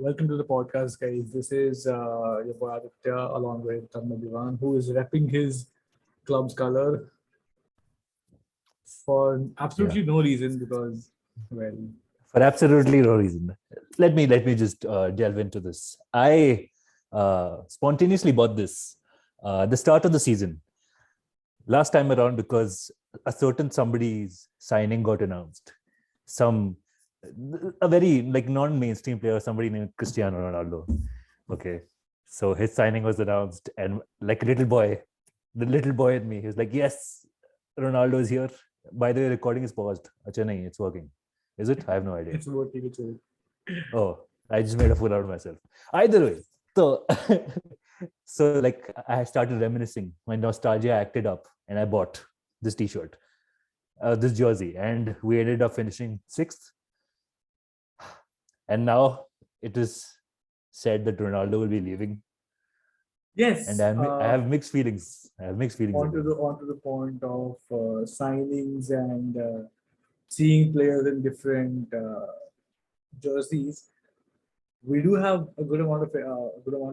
Welcome to the podcast, guys. This is your boy Aditya along with Diwan, who is repping his club's color for Yeah, absolutely no reason because, well, for absolutely no reason. Let me just delve into this. I spontaneously bought this the start of the season last time around because a certain somebody's signing got announced. Some a very like non-mainstream player, somebody named Cristiano Ronaldo. Okay, so his signing was announced, and like a little boy, the little boy in me, he was like, "Yes, Ronaldo is here." By the way, recording is paused. Acha nahi, it's working. Is it? I have no idea. it's working. It's working. Oh, I just made a fool out of myself. Either way, so so like I started reminiscing. My nostalgia acted up, and I bought this T-shirt, this jersey, and we ended up finishing sixth. And now it is said that Ronaldo will be leaving, and Yes. I have mixed feelings. I have mixed feelings Onto again. the point of signings and seeing players in different jerseys. We do have a good amount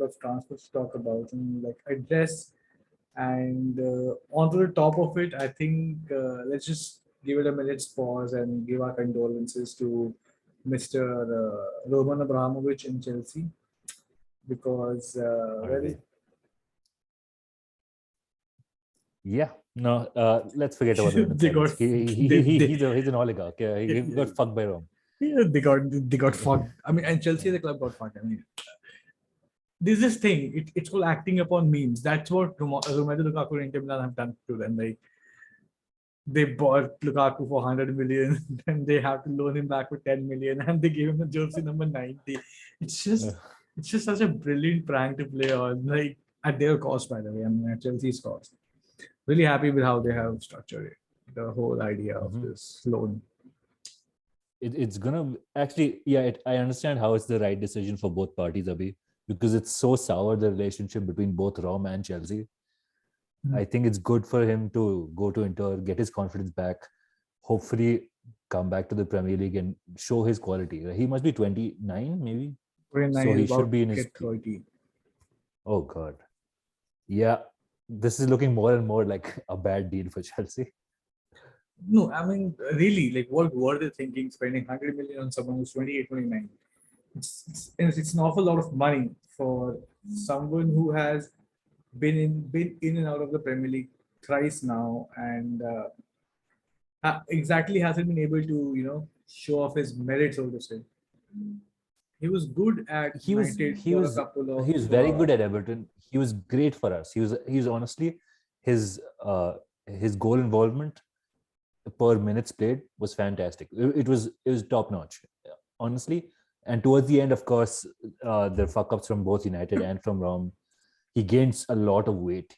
of transfers to talk about and like address. And onto the top of it, I think let's just give it a minute's pause and give our condolences to Mr. Roman Abramovich in Chelsea because, well, RIP. Yeah, no, let's forget about the they got signings. He's an oligarch. Yeah, he got fucked by Rome. yeah, they got fucked. I mean, and Chelsea, Yeah. the club, got fucked. I mean, there's this thing. It's called acting upon memes. That's what Romelu Lukaku and Inter Milan have done to them. Like they bought Lukaku for 100 million, then they have to loan him back for 10 million, and they gave him the jersey number 90. It's Uh, just it's just such a brilliant prank to play on, like at their cost, by the way. I mean, at Chelsea's cost. Really happy with how they yeah. have structured it. The whole idea of Mhm. this loan. It's gonna actually, yeah. I understand how it's the right decision for both parties, Abhi, because it's so sour the relationship between both Rome and Chelsea. Mm. I think it's good for him to go to Inter, get his confidence back, hopefully come back to the Premier League and show his quality. He must be 29, maybe. So 29 is he should about be to in his get peak. 30. Oh God. Yeah. This is looking more and more like a bad deal for Chelsea. No, I mean, really, like, what were they thinking spending 100 million on someone who's 28, 29? It's an awful lot of money for someone who has been in and out of the Premier League thrice now, and exactly hasn't been able to show off his merits, so to say. He was good at He was United he for a was couple he of was very good at Everton. He was great for us. He was honestly his his goal involvement per minutes played was fantastic. It was top notch, honestly. And towards the end, of course, the fuck ups from both United and from Rome, he gains a lot of weight,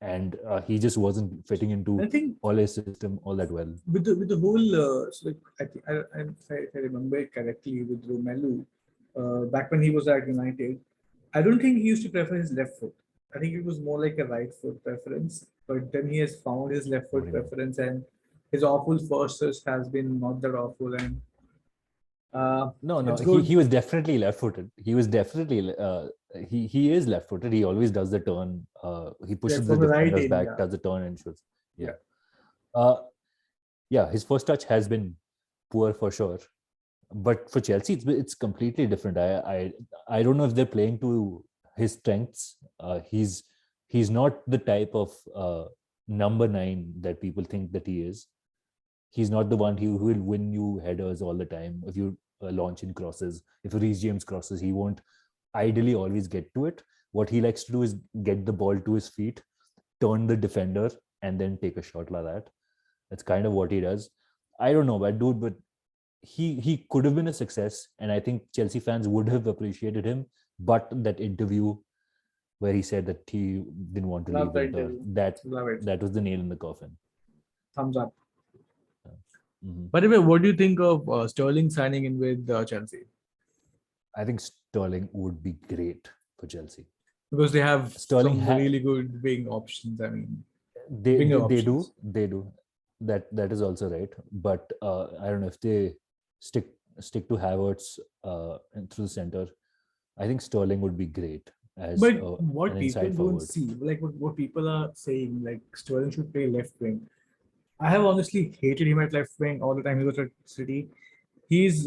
and he just wasn't fitting I into think Ole's system all that well. with the whole so like I think if I remember it correctly with Romelu, back when he was at United, I don't think he used to prefer his left foot. I think it was more like a right foot preference. But then he has found his left What do foot you mean? preference, and his awful first touch has been not that awful, and No, no, it's he good. he was definitely left-footed. He was definitely he is left-footed. He always does the turn. He Yeah, pushes the from the right defenders in, back, yeah, does the turn and shoots. Yeah. yeah. Uh, yeah, his first touch has been poor for sure. But for Chelsea, it's completely different. I don't know if they're playing to his strengths. He's not the type of number nine that people think that he is. He's not the one who will win you headers all the time. If you launch in crosses, if Reece James crosses, he won't ideally always get to it. What he likes to do is get the ball to his feet, turn the defender, and then take a shot like that. That's kind of what he does. I don't know, but he could have been a success, and I think Chelsea fans would have appreciated him. But that interview where he said that he didn't want to Love leave the Inter, interview. that Love it. that was the nail in the coffin. Thumbs up. Mhm. By the way, what do you think of Sterling signing in with Chelsea? I think Sterling would be great for Chelsea. Because they have Sterling some really good wing options. I mean, they, winger they they do options. they do that is also right. But I don't know if they stick stick to Havertz and through the center. I think Sterling would be great as But what an people inside don't forward. see, like what people are saying, like Sterling should play left wing. I have honestly hated him at left wing all the time he was at City. He's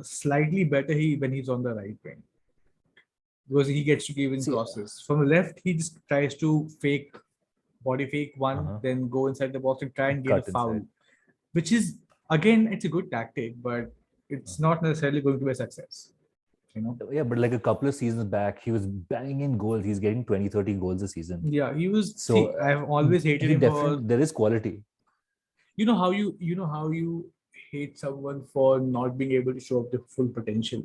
slightly better when he's on the right wing because he gets to give in See, crosses. From the left, he just tries to body fake one, uh-huh, then go inside the box and try and get a cut foul, inside. which is again it's a good tactic, but it's Uh-huh. not necessarily going to be a success. You know. Yeah, but like a couple of seasons back, he was banging in goals. He's getting 20, 30 goals a season. Yeah, he was. So See, I've always hated he him for definitely, there is quality. you know how you hate someone for not being able to show up the full potential.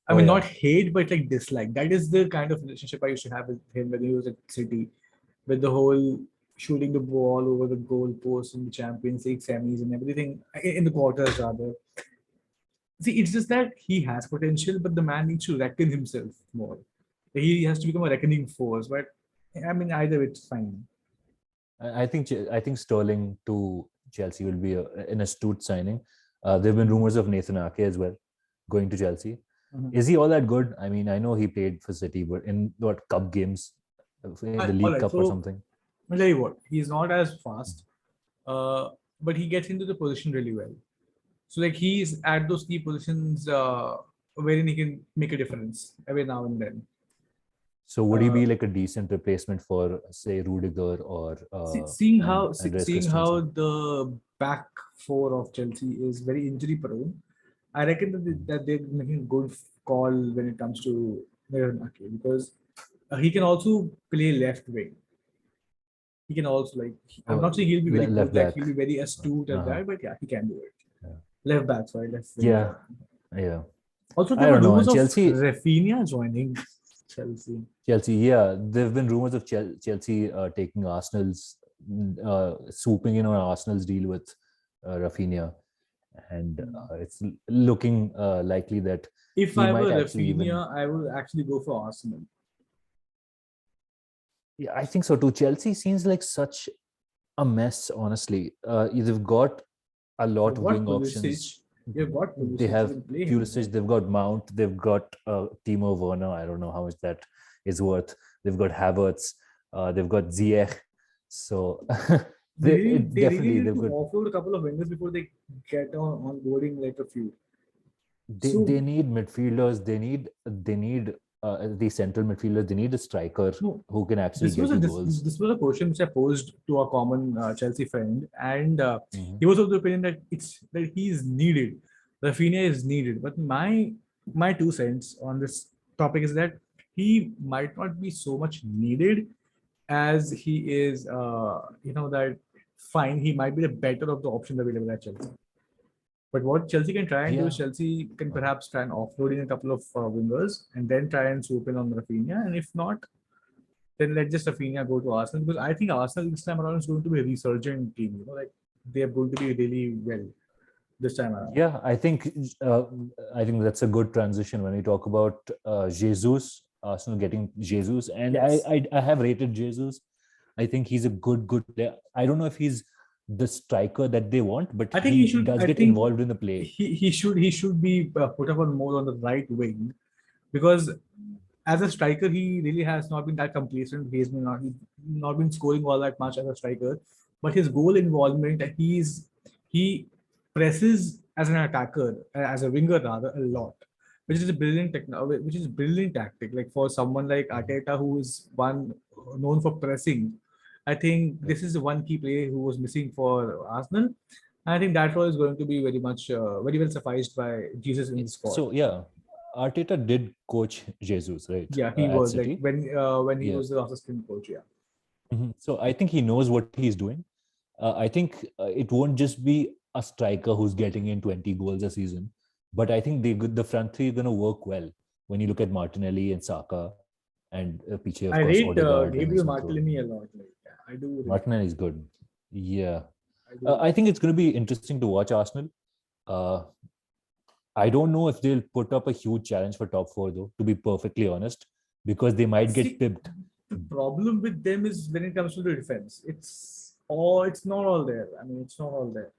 I Oh mean, yeah. not hate, but like dislike. That is the kind of relationship I used to have with him when he was at City, with the whole shooting the ball over the goal post in the Champions League semis and everything in the quarters rather. See, it's just that he has potential, but the man needs to reckon himself more. He has to become a reckoning force. But I mean, either way, it's fine. I think Sterling to Chelsea will be an astute signing. There have been Mhm. rumors of Nathan Ake as well going to Chelsea. Mhm. Is he all that good? I mean, I know he played for City, but in what cup games, in the All League right, Cup or so something. I'll tell you what, he's not as fast, uh, but he gets into the position really well. So like he's at those key positions wherein he can make a difference every now and then. So would he Uh, be like a decent replacement for, say, Rudiger or and Andreas seeing how Christensen? the back four of Chelsea is very injury prone, I reckon Mhm. that they're making a good call when it comes to Nathan Ake because he can also play left wing. He can also I'm Oh, not saying he'll be very good, left like back. he'll be very astute at Uh-huh. that, but yeah, he can do it. Yeah. Left back, sorry, left wing. Yeah. Yeah. Yeah. Also, there I were don't know. rumors And of Chelsea, Rafinha joining Chelsea. Chelsea, yeah, there have been rumors of Chelsea taking Arsenal's, swooping in on Arsenal's deal with Rafinha, and Hmm. it's looking likely that If he I might were actually even. Rafinha, I would actually go for Arsenal. Yeah, I think so too. Chelsea seems like such a mess, honestly. They've got a You've lot of got wing Pulisic. options. You've got They Pulisic. You have can play him as well. Pulisic, they've got Mount, they've got Timo Werner. I don't know how much that is worth. They've got Havertz, they've got Ziyech. So They really definitely need they've to got offload a couple of wingers before they get on boarding like a few. they So need midfielders. They need the central midfielders. They need a striker no, who can actually get you goals. this was a question which I posed to a common Chelsea friend, and Mhm. he was of the opinion that he is needed. Rafinha is needed, but my 2 cents on this topic is that he might not be so much needed as he is. That fine. He might be the better of the options available at Chelsea. But what Chelsea can try and do is Yeah. Chelsea can Uh-huh. perhaps try and offload in a couple of wingers and then try and swoop in on Rafinha. And if not, then let just Rafinha go to Arsenal because I think Arsenal this time around is going to be a resurgent team. Like they are going to be really well this time around. Yeah, uh, I think that's a good transition when we talk about Jesus, Arsenal getting Jesus, and Yes, I have rated Jesus. I think he's a good player. I don't know if he's the striker that they want, but I think he he should. does I get think involved in the play. he should be put up on more on the right wing because as a striker he really has not been that complacent. He's not been scoring all that much as a striker, but his goal involvement he presses as an attacker as a winger rather a lot, which is a which is a brilliant tactic. Like for someone like Mhm. Arteta who is one known for pressing, I think Yeah. this is the one key player who was missing for Arsenal. I think that role is going to be very much very well sufficed by Jesus in the squad. So yeah, Arteta did coach Jesus, right, Yeah, he at was like City. when he Yeah. was the assistant coach. Yeah, So I think he knows what he's doing. I think it won't just be a striker who's getting in 20 goals a season, but I think the front three are going to work well when you look at Martinelli and Saka, and Piche, of I course, rate Odegaard and Gabriel Smith Rowe. Martellini a lot. Like yeah, I do rate him. Martinelli is good. Yeah. I do. I think it's going to be interesting to watch Arsenal. Uh, I don't know if they'll put up a huge challenge for top four, though, to be perfectly honest, because they might get See, pipped. the problem with them is when it comes to the defense, it's not all there. I mean, it's not all there,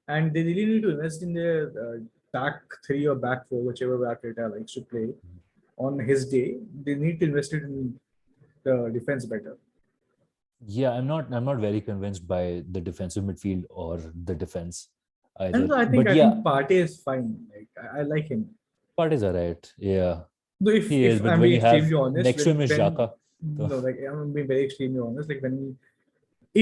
and they really need to invest in their back three or back four, whichever back Arteta likes to play on his day, they need to invest it in the defense better. Yeah, I'm not very convinced by the defensive midfield or the defense either. And I think But I yeah, think Partey is fine. Like I like him. parties are right. Yeah, Though he is. if But I'm when being you have extremely honest, next to him is when Xhaka, so no, like I'm being very extremely honest, like when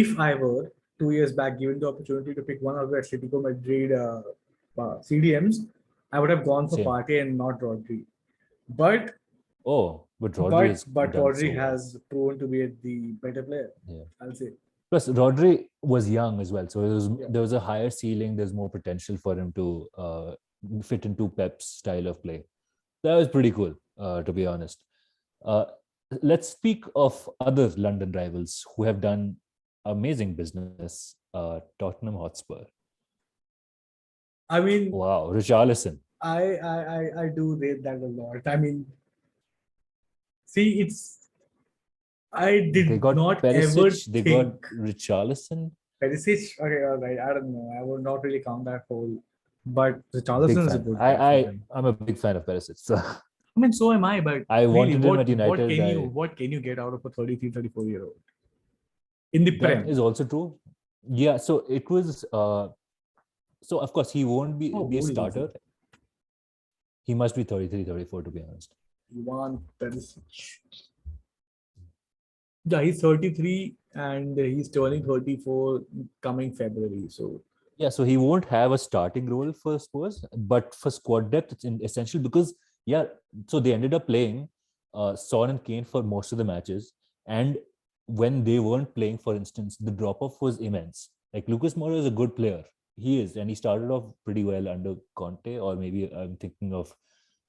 if I were 2 years back given the opportunity to pick one of the Atletico Madrid CDMs, I would have gone for same. Partey and not Rodri. But Oh, but Rodri has done so Rodri well. has proven to be the better player. Yeah. I'll say. Plus, Rodri was young as well, so Yeah. there was a higher ceiling. There's more potential for him to fit into Pep's style of play. That was pretty cool, to be honest. Uh, let's speak of other London rivals who have done amazing business. Tottenham Hotspur. I mean, Wow, Richarlison. I do rate that a lot. I mean, see, I They did got not ever Perisic. They got think Richarlison. Perisic. Okay, all right. I don't know. I would not really count that whole. But the Big Richarlison is a fan. good I guy for I them. I'm a big fan of Perisic. So I mean, so am I. But I really, wanted him at United. what can you get out of a 33, 34-year old in the That Prem? is also true. Yeah. So it was. So of course he won't How be a old is he? starter. He must be 33, 34 to be honest. Diwan Perisic. Yeah, he's 33 and he's turning 34 coming February. So Yeah, so he won't have a starting role for Spurs, but for squad depth, it's essential because yeah, so they ended up playing Son and Kane for most of the matches, and when they weren't playing, for instance, the drop off was immense. Like Lucas Moura is a good player, he is, and he started off pretty well under Conte, or maybe I'm thinking of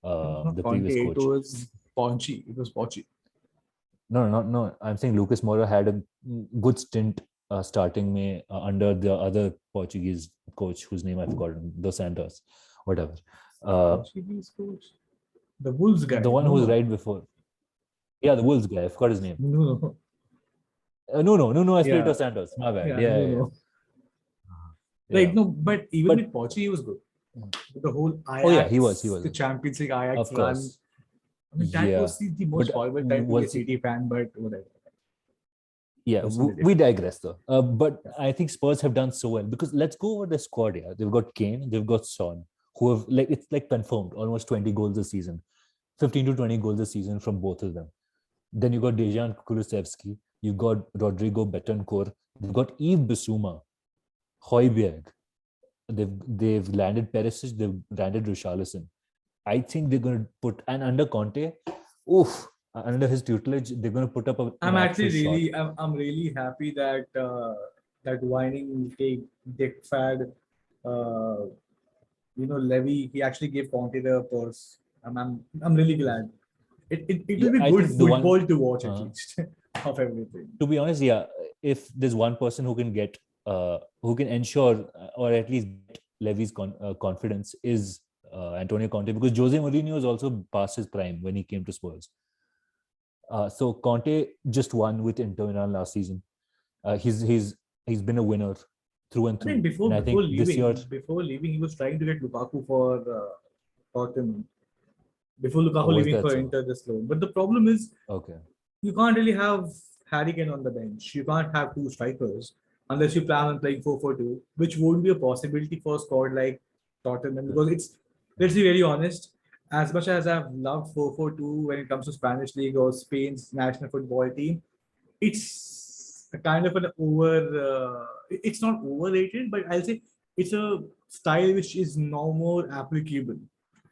it was not the Conte, previous it coach. was Ponchi. It was Ponchi. No. I'm saying Lucas Moura had a good stint starting May under the other Portuguese coach whose name I've forgotten, Dos Santos, whatever. Portuguese coach. The Wolves The guy. one who No, was no. right before. Yeah, the Wolves guy. I forgot his name. No, no. No. Espirito Yeah. Santos. My bad. Yeah, Yeah, no, yeah, no. yeah. Like, no, but even But with Pochi, he was good. The whole oh yeah, he was. Ajax, the Champions League Ajax Of run. course. I mean, that Yeah, was the most but horrible time to be a was he? City fan, but whatever. Yeah, Personally we different. digress though. But Yeah. I think Spurs have done so well because let's go over the squad here. They've got Kane, they've got Son, who have like it's like confirmed almost 20 goals a season, 15 to 20 goals a season from both of them. Then you got Dejan Kulusevski, you've got Rodrigo Betancourt, they've got Yves Bissouma, Højbjerg, they've landed Perisic, they've landed Richarlison. I think they're going to put, and under Conte, oof, under his tutelage, they're going to put up an I'm actual actually shot. I'm really happy that that whining Dick Fad, uh, Levy, he actually gave Conte the purse. I'm really glad. It will Yeah, be I good think the one, football to watch at uh, least of everything. to be honest, yeah, if there's one person who can ensure or at least get Levy's confidence is Antonio Conte, because Jose Mourinho is also past his prime when he came to Spurs. So Conte just won with Inter Milan last season. He's been a winner through and I think through, and I think this year, before leaving, he was trying to get Lukaku for Tottenham. Before oh, Lukaku was leaving that for so? Inter this loan. But the problem is Okay, you can't really have Harry Kane on the bench. You can't have two strikers unless you plan on playing 4-4-2, which won't be a possibility for a squad like Tottenham because let's be very honest, as much as I've loved 4-4-2 when it comes to Spanish League or Spain's national football team, it's a kind of an it's not overrated, but I'll say it's a style which is no more applicable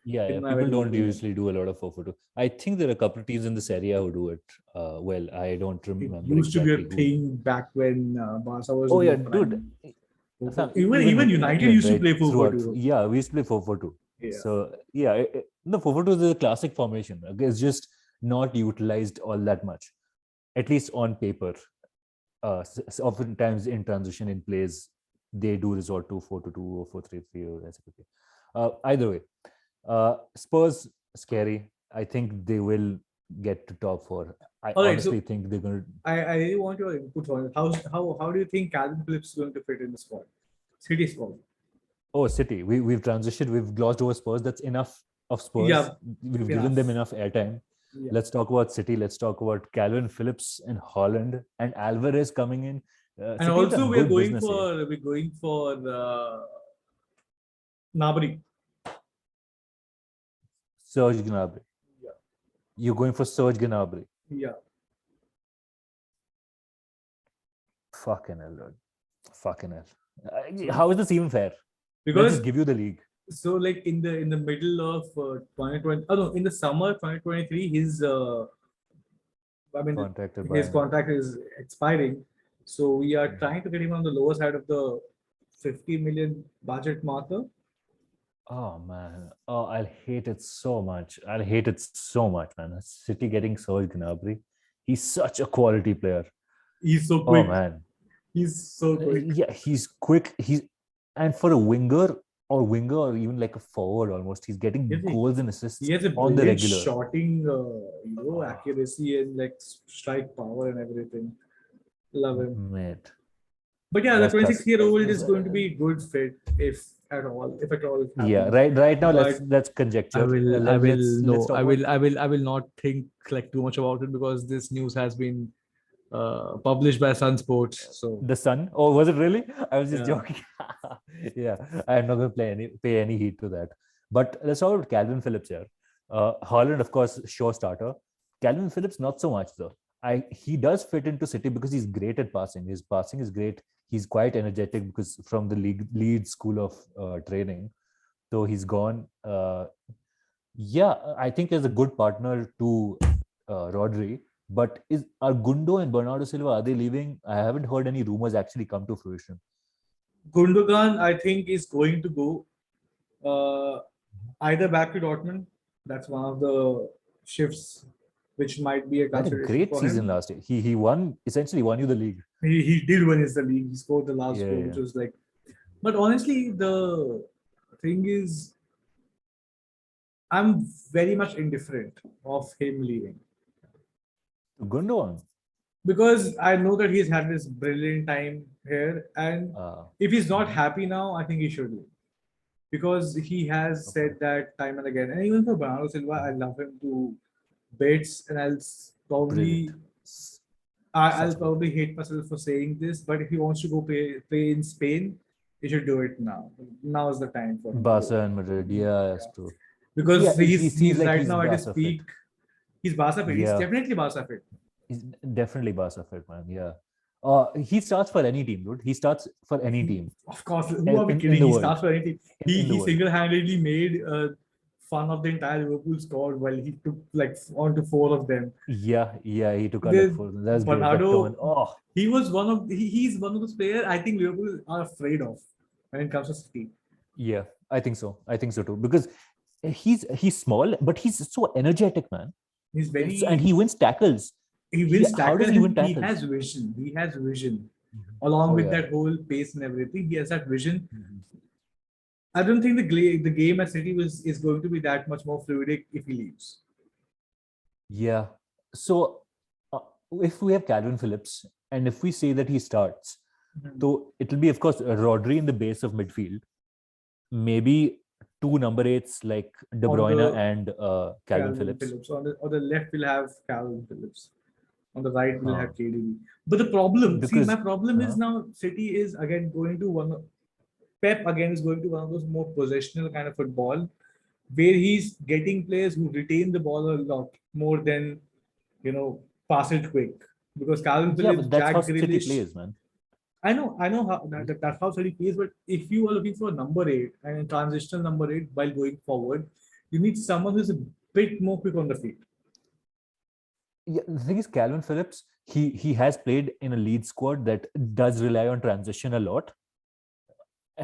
yeah. in my People very don't opinion. usually do a lot of 4-4-2. I think there are a couple of teams in this area who do it well. I don't It remember used to be a exactly who. thing back when Barca was Oh in yeah, their dude. prime. Fam, Even even United England, used to right? play Throughout, 4-4-2. yeah, we used to play 4-4-2. Yeah. So yeah, the 4-4-2 is a classic formation. Okay? It's just not utilized all that much, at least on paper. Oftentimes in transition in plays, they do resort to 4-2 or 4-3-3 or SPK. Either way, Spurs scary. I think they will get to top four. I All right. honestly So think they're going to. I really want your input on it. How do you think Calvin Phillips is going to fit in the squad? City squad. Oh, City. We've transitioned. We've glossed over Spurs. That's enough of Spurs. Yeah, We've given enough. them enough airtime. Yeah. Let's talk about City. Let's talk about Calvin Phillips and Holland and Alvarez coming in. And City have also done good business here. we're going for Nabri. Serge Gnabry. Yeah. You're going for Serge Gnabry. Yeah. Fucking hell, dude. Fucking hell. How is this even fair? Let's Because just give you the league. so like in the middle of 2020, oh no, in the summer 2023, I mean Contracted his by. contract is expiring, so we are trying to get him on the lower side of the 50 million budget marker. Oh man. Oh, I'll hate it so much. I'll hate it so much, man. City getting Serge Gnabry. He's such a quality player. He's so Oh quick. man. He's so quick. Yeah, he's quick. And for a winger or even like a forward almost, he's getting goals and assists He has a on the brilliant regular. shotting, accuracy and like strike power and everything. Love him. Mate. But yeah, the That's 26-year-old is going to be good fit if at all. If at all it happens. Yeah, right now But let's conjecture. I Let's talk about- I will not think like too much about it because this news has been published by Sun Sports. So the Sun. Oh, was it really? I was just Yeah. joking. Yeah, I'm not going to pay any heed to that. But let's talk about Calvin Phillips here. Holland, of course, sure starter. Calvin Phillips, not so much though. He does fit into City because he's great at passing. His passing is great. He's quite energetic because from the lead school of training. So he's gone. Yeah, I think as a good partner to Rodri. But are Gundo and Bernardo Silva, are they leaving? I haven't heard any rumors actually come to fruition. Gundogan, I think, is going to go either back to Dortmund. That's one of the shifts which might be a Had a consideration great for season him. last year. He essentially won you the league. He did win his the league. He scored the last goal, which Yeah. was like. But honestly, the thing is, I'm very much indifferent of him leaving Gundogan. because I know that he's had this brilliant time here, and if he's not happy now, I think he should leave because he has said that time and again. And even for Bernardo Silva, I love him to bits, and Brilliant. I'll probably hate myself for saying this, but if he wants to go play in Spain, he should do it now. Now is the time for him. Barca and Madrid. Yeah, that's true. Because Yeah, he seems he's like right he's now at his Barca peak. fit. He's Barca fit. He's Yeah. definitely Barca fit. He's definitely Barca fit, man. Yeah. He starts for any team, dude. He starts for any team. Of course, who are we in kidding? the He world. starts for anything. In the He world. single-handedly made fun of the entire Liverpool squad while he took like on to 4 of them. Yeah, he took out The- like 4. That's great. That Bernardo, turn. Oh, he was he's one of those players I think Liverpool are afraid of when it comes to City. yeah, I think so. I think so too. Because he's small, but he's so energetic, man. He's very And he wins tackles. he wins How does tackles. he win He tackles? has vision. He has vision. Along Oh, with yeah. that whole pace and everything, he has that vision. Mhm. I don't think the game at City is going to be that much more fluidic if he leaves. Yeah. So if we have Calvin Phillips and if we say that he starts, so it'll be, of course, Rodri in the base of midfield. Maybe 2 number 8s like De On Bruyne the- and Calvin Phillips. On the left, we'll have Calvin Phillips. On the right, we'll Huh. have KDB. But the problem, Because- my problem is huh? now City is again going to Pep again is going to one of those more possessional kind of football, where he's getting players who retain the ball a lot more than pass it quick. Because Calvin Yeah, Phillips, but that's Jack how City Grealish. plays, man. I know how that's how City plays. But if you are looking for a number 8 and a transitional number 8 while going forward, you need someone who's a bit more quick on the feet. Yeah, the thing is, Calvin Phillips, he has played in a lead squad that does rely on transition a lot.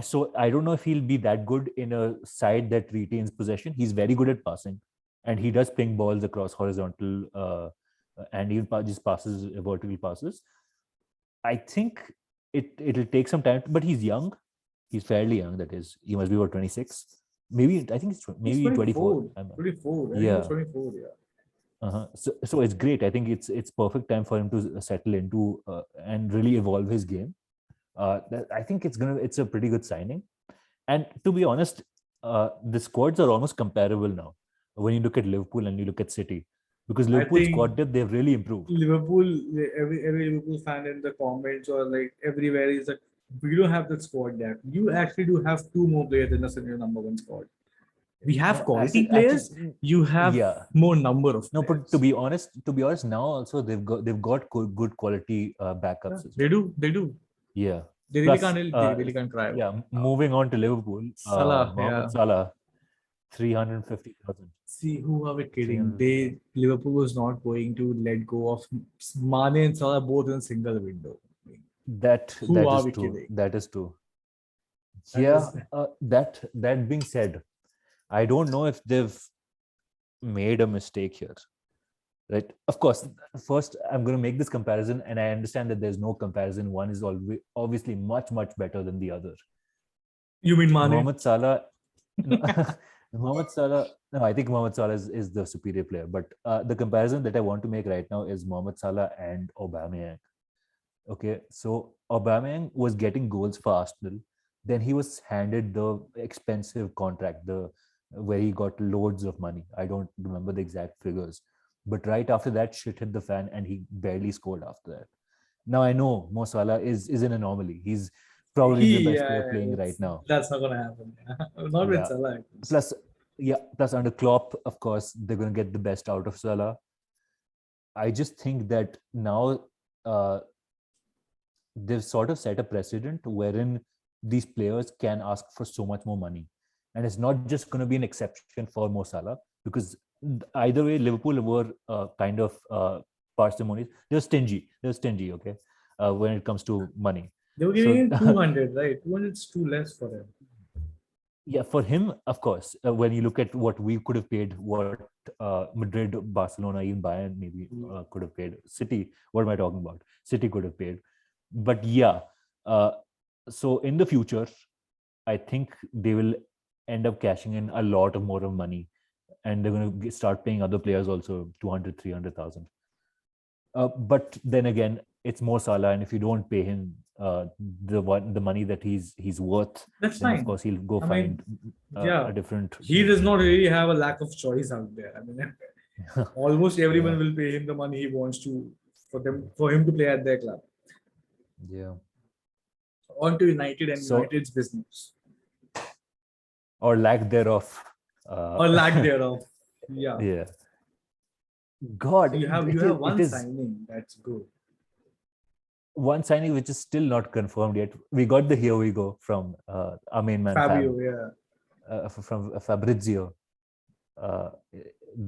So I don't know if he'll be that good in a side that retains possession. He's very good at passing, and he does ping balls across horizontal and even just passes, vertical passes. I think it'll take some time, but he's young. He's fairly young. That is, he must be about 26. Maybe I think maybe 24. 24. I think Yeah. it's 24. Yeah. So it's great. I think it's perfect time for him to settle into and really evolve his game. I think it's a pretty good signing. And to be honest, the squads are almost comparable now when you look at Liverpool and you look at City, because I Liverpool's think squad depth, they've really improved. Liverpool, every Liverpool fan in the comments or like everywhere is like, we don't have that squad depth. You actually do have two more players in us in your number one squad. We have No, quality actually, players. You have yeah. more number of No, but players. to be honest, now also they've got good quality Yeah, backups as they well. do. They do. Yeah. They really Plus, can't. They really can't cry about yeah, it. moving on to Liverpool, Salah, Mohamed yeah. Salah, 350,000. See, who are we kidding? 300. Liverpool was not going to let go of Mane and Salah both in a single window. Who That are is we true. kidding? That is true. That Yeah. is That being said, I don't know if they've made a mistake here. Right. Of course, first I'm going to make this comparison, and I understand that there's no comparison. One is always obviously much better than the other. you mean Mane? Mohamed Salah, no, Mohamed Salah. No, I think Mohamed Salah is the superior player. But the comparison that I want to make right now is Mohamed Salah and Aubameyang. Okay, so Aubameyang was getting goals for Arsenal. Then he was handed the expensive contract, the where he got loads of money. I don't remember the exact figures, but right after that, shit hit the fan, and he barely scored after that. Now I know Mo Salah is an anomaly. He's probably the best player Yeah, playing right now. that's not gonna happen. Not with Yeah. Salah. At least. Plus, yeah. Plus, under Klopp, of course, they're going to get the best out of Salah. I just think that now uh, they've sort of set a precedent wherein these players can ask for so much more money, and it's not just going to be an exception for Mo Salah, because either way, Liverpool were kind of parsimonious. They're stingy. They're stingy. Okay, when it comes to money. They were giving So him 200, right? 200 is too less for him. yeah, for him, of course, when you look at what we could have paid, what Madrid, Barcelona, even Bayern maybe could have paid, City, what am I talking about? City could have paid. But yeah, uh, so in the future, I think they will end up cashing in a lot of more of money, and they're going to start paying other players also 200, 300,000. But then again, it's Mo Salah, and if you don't pay him the money that he's worth, That's then of fine. course he'll go I mean, find yeah, a different he does not really have a lack of choice out there. I mean, almost everyone yeah. will pay him the money he wants to for him to play at their club. Yeah. On to United and So, United's business or lack thereof. or lack thereof. Yeah. Yeah. God, So you it have is it one is signing. That's good. one signing which is still not confirmed yet. We got the here we go from our main man Fabio, Fab, yeah. from Fabrizio. Uh,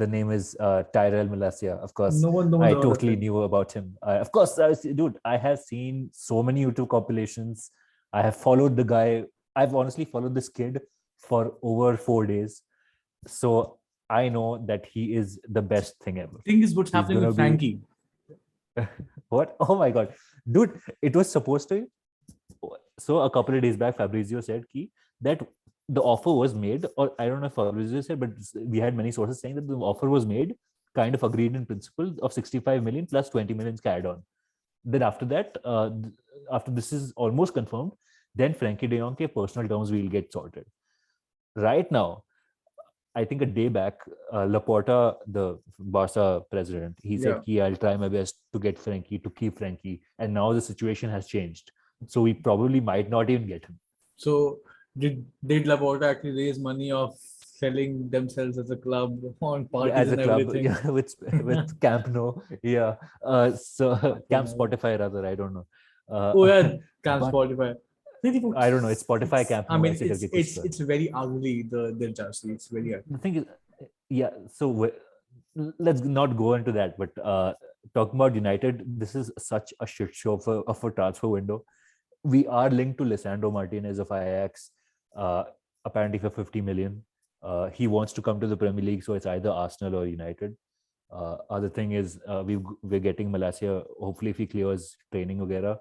the name is Tyrell Malacia. Of course, No one I heard of totally him. knew about him. Of course, dude, I have seen so many YouTube compilations. I have followed the guy. I've honestly followed this kid for over 4 days. So I know that he is the best thing ever. Thing is, what's He's happening gonna with be Frankie? what? Oh my god, dude! It was supposed to. So a couple of days back, Fabrizio said that the offer was made, or I don't know if Fabrizio said, but we had many sources saying that the offer was made, kind of agreed in principle, of 65 million plus 20 million carried on. Then after that, after this is almost confirmed, then Frankie De Jong personal terms will get sorted. Right now, I think a day back, Laporta, the Barca president, he said, Yeah. I'll try my best to get Frankie, to keep Frankie. And now the situation has changed. So we probably might not even get him. So did Laporta actually raise money of selling themselves as a club on Yeah, parties as a and club, everything? yeah, with Camp No. Yeah. So Fucking Camp hell. Spotify, rather, I don't know. Oh Uh, yeah, Camp but Spotify. I don't know. It's Spotify It's, Camp I No, mean, aise karke kuch tha. it's very ugly, the jersey. It's very ugly. The thing is, yeah, so let's not go into that, but talking about United, this is such a shit show of a transfer window. We are linked to Lisandro Martinez of Ajax, uh, apparently for 50 million. He wants to come to the Premier League, so it's either Arsenal or United. Other thing is, we're getting Malacia. Hopefully, if he clears training, वगैरह,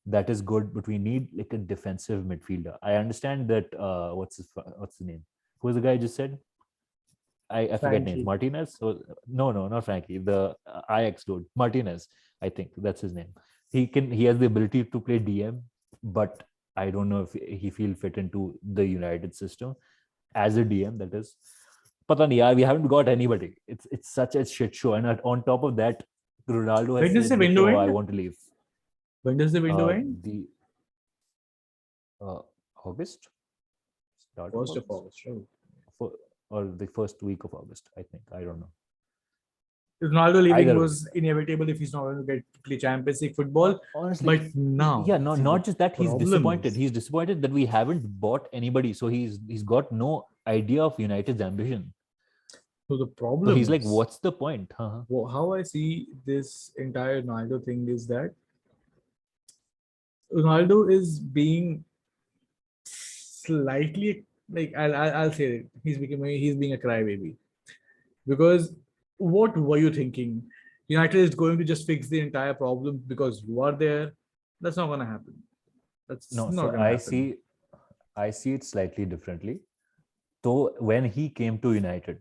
that is good. But we need like a defensive midfielder. I understand that. What's the name? Who was the guy I just said? I forget names. Frankie. Martinez? So, no, not Frankie. The Ajax dude, Martinez. I think that's his name. He has the ability to play DM, but I don't know if he feel fit into the United system as a DM. That is, pata nahi yaar, we haven't got anybody. It's such a shit show, and on top of that, Ronaldo has When does the said that window I end? want to leave. When does the window end? The August, start of First of August, August, right? or the first week of August. I think, I don't know. Ronaldo leaving Either way, was inevitable if he's not going to get play Champions League football. honestly, But now, yeah, no, see, the not just that. He's problem disappointed. is, He's disappointed that we haven't bought anybody. So he's got no idea of United's ambition. so the So problem he's like, is, what's the point? Huh? how I see this entire Ronaldo thing is that Ronaldo is being slightly like I'll say it. He's being a crybaby because what were you thinking? United is going to just fix the entire problem because you are there. That's not gonna happen. That's No, not so gonna happen. I see it slightly differently. So when he came to United,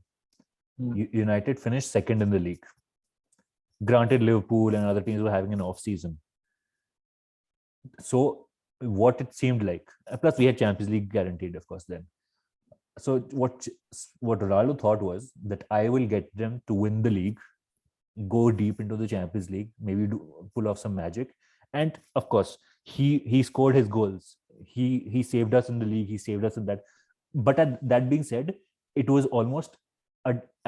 Hmm. United finished second in the league. Granted, Liverpool and other teams were having an off season. So what it seemed like, plus we had Champions League guaranteed, of course. Then, so what Ronaldo thought was that I will get them to win the league, go deep into the Champions League, maybe pull off some magic, and of course he scored his goals. He saved us in the league. He saved us in that. But that being said, it was almost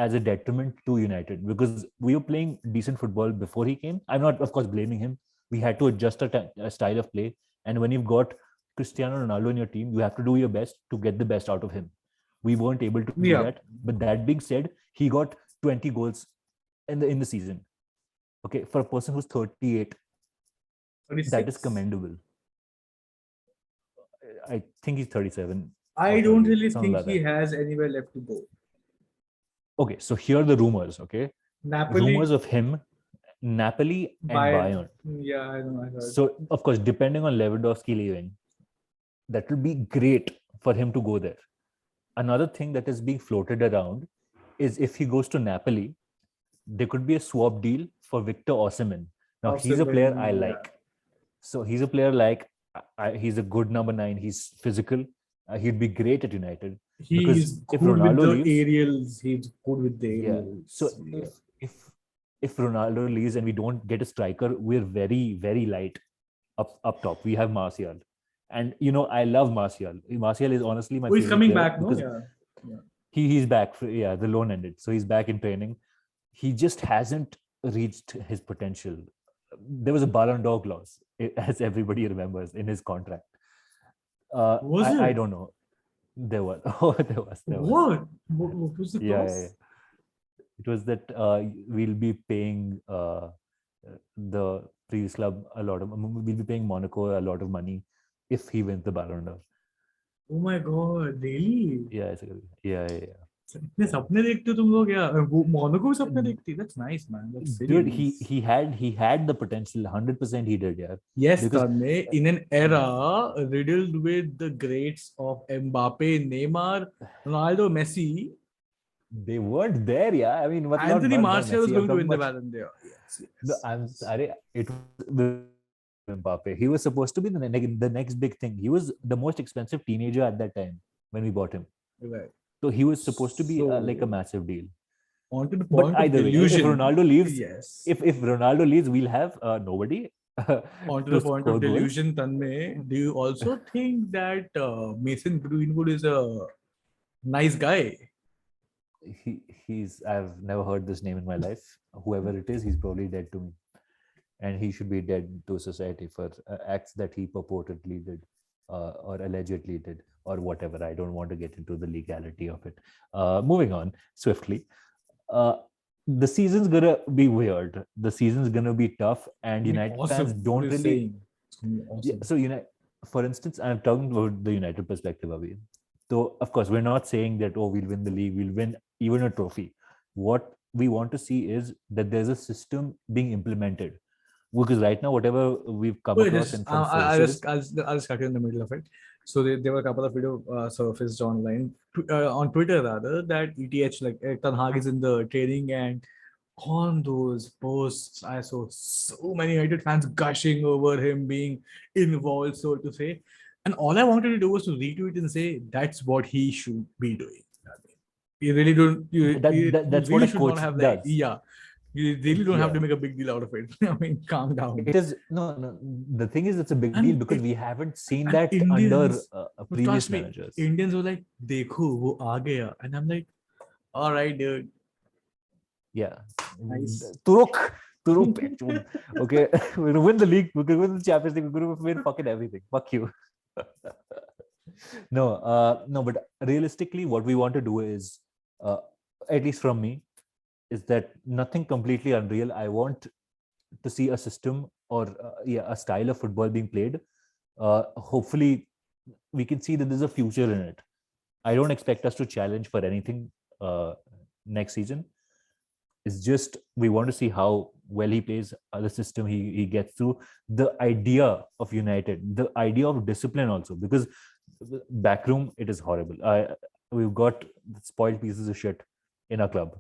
as a detriment to United because we were playing decent football before he came. I'm not, of course, blaming him. We had to adjust a style of play, and when you've got Cristiano Ronaldo in your team, you have to do your best to get the best out of him. We weren't able to do Yeah, that. But that being said, he got 20 goals in the season. Okay, for a person who's 38, that is 36. commendable. I think he's 37 or I don't 38, really something think like he that. has anywhere left to go. Okay, so here are the rumors. Okay, rumors Napoli, of him, Napoli and Bayern. Bayern. Yeah, I know. I heard. So of course, depending on Lewandowski leaving, that will be great for him to go there. Another thing that is being floated around is if he goes to Napoli, there could be a swap deal for Victor Osimhen. Now he's a player I Osimhen, yeah. like. So he's a player like he's a good number 9. He's physical. He'd be great at United He because is if good with Ronaldo the leaves, aerials. He's good with the yeah. So aerials. Yeah. if Ronaldo leaves and we don't get a striker, we're very light up top. We have Martial, and I love Martial. Martial is honestly my Oh, he's favorite coming player back, no? because Yeah. Yeah. he's back. Yeah, the loan ended, so he's back in training. He just hasn't reached his potential. There was a Ballon d'Or clause, as everybody remembers, in his contract. Was I it? don't know. There was. Oh, there was. What was the Yeah, yeah, clause? yeah. It was that we'll be paying the previous club a lot of. We'll be paying Monaco a lot of money if he wins the Ballon d'Or. Oh my God, really? Yeah, yeah. इतने Yeah. सपने देखते हो तुम लोग यार वो Monaco भी सपने Mm, देखती that's nice man that's really dude, he nice he had he had the potential. 100% he did, yeah. yes Because Tanmay in an era riddled with the greats of Mbappe Neymar Ronaldo Messi they weren't there, yeah. I mean, Anthony not Martial was Messi. I'm going to talking win the about. Ballon d'Or yes No, yes I'm yes sorry. It was Mbappe. He was supposed to be the next big thing. He was the most expensive teenager at that time when we bought him. right So he was supposed to be like a so massive deal. on to the But point of either way, if delusion Ronaldo leaves, yes if Ronaldo leaves, we'll have nobody on to to the point of score goals. delusion Tanmay do you also think that Mason Greenwood is a nice guy He's I've never heard this name in my life. Whoever it is, he's probably dead to me, and he should be dead to society for acts that he purportedly did or allegedly did or whatever. I don't want to get into the legality of it. Moving on swiftly. Uh, the season's gonna be weird. The season's gonna be tough, and I mean, United fans awesome. What are don't you really. saying? It's gonna be Yeah, awesome. so for instance, I'm talking about the United perspective, Avi. So of course, we're not saying that we'll win the league, we'll win even a trophy. What we want to see is that there's a system being implemented. Because right now, whatever we've come Wait, across just and from sources, I'll just cut you in the middle of it. So there were a couple of video surfaced online on Twitter rather that ETH like Ten Hag is in the training and on those posts I saw so many United fans gushing over him being involved so to say. And all I wanted to do was to retweet and say that's what he should be doing. I mean, you really don't. You That's what really a should not coach have the does. yeah. You really don't have Yeah. to make a big deal out of it. I mean, calm down. It is no. The thing is, it's a big deal And because we haven't seen and that under Indians, previous trust me, managers. Indians were like, "Dekho, wo aa gaya," and I'm like, "All right, dude, Yeah. nice." Turuk, Pechun. Okay, we're gonna win the league. We're gonna win the Champions League. We're gonna win fucking everything. Fuck you. No. But realistically, what we want to do is, uh, at least from me, is that nothing completely unreal. I want to see a system or a style of football being played. Hopefully, we can see that there's a future in it. I don't expect us to challenge for anything next season. It's just we want to see how well he plays, the system he gets through, the idea of United, the idea of discipline also, because backroom it is horrible. We've got spoiled pieces of shit in our club.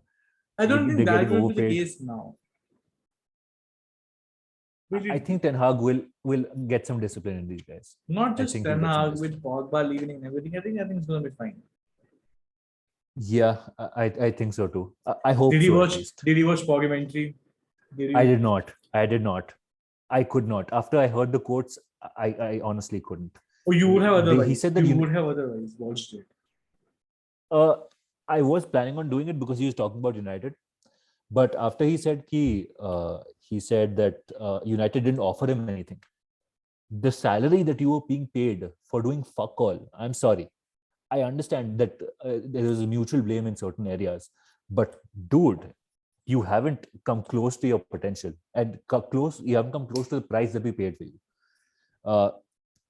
I don't think They're that getting will be the overpaid. case now. I think Ten Hag will get some discipline in these guys. Not I just think he'll Ten get some Hag discipline. with Pogba leaving and everything. I think it's gonna be fine. Yeah, I think so too. I hope Did you so at watch? least. Did you watch Pogumentary? Did I you? did not. I did not. I could not. After I heard the quotes, I honestly couldn't. Or you would have He otherwise. said that You would have otherwise watched it. uh, I was planning on doing it because he was talking about United. But after he said that United didn't offer him anything. The salary that you were being paid for doing fuck all. I'm sorry. I understand that there is a mutual blame in certain areas, but dude, you haven't come close to your potential, and you haven't come close to the price that we paid for you. Uh,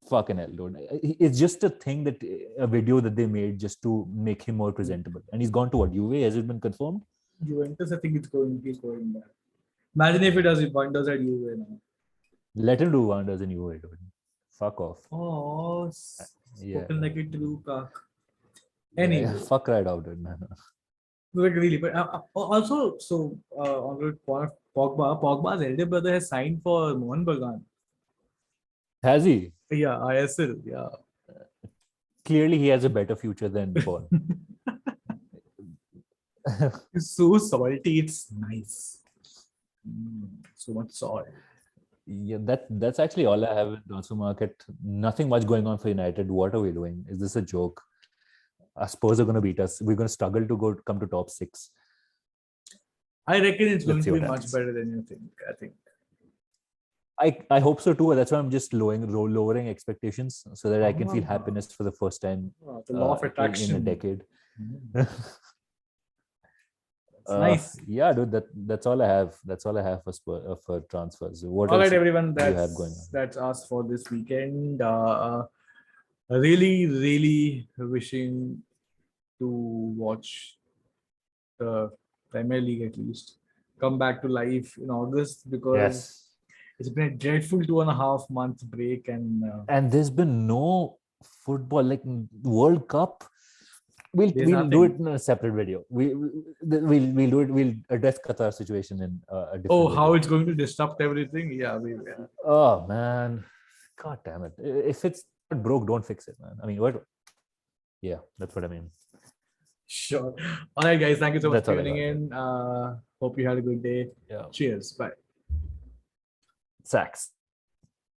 Fucking hell, dude. It's just a thing that a video that they made just to make him more presentable. And he's gone to what, Juve? Has it been confirmed? Juventus, I think he's going back. Imagine if it does wonders at Juve now. Let him do wonders in Juve, dude. Fuck off. Oh, Yeah. spoken like a true cock. Yeah, Anyway, fuck right out, dude, man. like really, but also, so on the point of Pogba's elder brother has signed for Mohan Bagan. Has he? Yeah, ISL. Yeah. Clearly, he has a better future than Paul. It's so salty. It's nice. So much salt. Yeah, that's actually all I have in transfer market. Nothing much going on for United. What are we doing? Is this a joke? Spurs are going to beat us. We're going to struggle to come to top 6. I reckon it's going Let's see to be what much happens. better than you think. I think. I hope so too. That's why I'm just lowering expectations so that I can feel happiness for the first time The law of in attraction. a decade. It's nice. Yeah, dude. That's all I have. That's all I have for transfers. What All else right, everyone. do you have going on? That's us for this weekend. Really, really wishing to watch the Premier League at least come back to life in August because Yes. it's been a dreadful 2.5 month break And there's been no football like World Cup. We'll There's do it nothing. in a separate video. We'll do it. We'll address Qatar situation in a different oh, video. how it's going to disrupt everything. Yeah, we will. Oh man, god damn it! If it's not broke, don't fix it, man. I mean, what? Yeah, that's what I mean. Sure. All right, guys. Thank you so much That's for all I tuning got. in. Hope you had a good day. Yeah, Cheers. Bye. sacks.